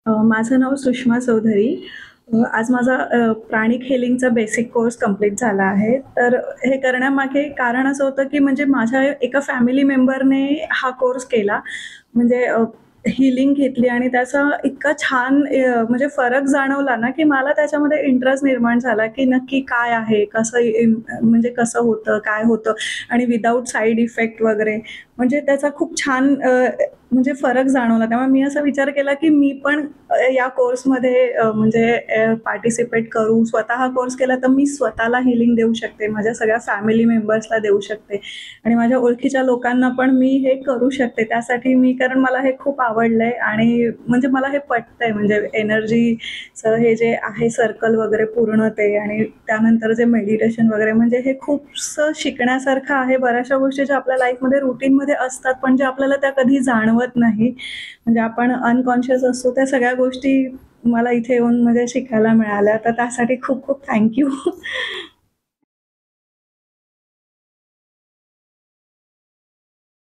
माझं नाव सुषमा चौधरी. आज माझा प्राणिक हेलिंगचा बेसिक कोर्स कंप्लीट झाला आहे. तर हे करण्यामागे कारण असं होतं, की म्हणजे माझ्या एका फॅमिली मेंबरने हा कोर्स केला. म्हणजे हीलिंग घेतली आणि त्याचा इतका छान म्हणजे फरक जाणवला ना, की मला त्याच्यामध्ये इंटरेस्ट निर्माण झाला, की नक्की काय आहे? कसं म्हणजे कसं होतं? काय होतं? आणि विदाऊट साइड इफेक्ट वगैरे. म्हणजे त्याचा खूप छान म्हणजे फरक जाणवला. त्यामुळे मी असा विचार केला, की मी पण या कोर्समध्ये म्हणजे पार्टिसिपेट करू. स्वतः हा कोर्स केला तर मी स्वतःला हीलिंग देऊ शकते. माझ्या सगळ्या फॅमिली मेंबर्सला देऊ शकते आणि माझ्या ओळखीच्या लोकांना पण मी हे करू शकते. त्यासाठी मी कारण मला हे खूप आवडलंय आणि म्हणजे मला हे पटतंय म्हणजे एनर्जीचं हे जे आहे सर्कल वगैरे पूर्ण ते आणि त्यानंतर जे मेडिटेशन वगैरे म्हणजे हे खूपसं शिकण्यासारखं आहे. बऱ्याचशा गोष्टी ज्या आपल्या लाईफमध्ये रुटीनमध्ये असतात, पण जे आपल्याला त्या कधी जाणवत नाही. म्हणजे आपण अनकॉन्शियस असतो त्या सगळ्या गोष्टी मला इथे येऊन म्हणजे शिकायला मिळाल्या. तर त्यासाठी खूप खूप थँक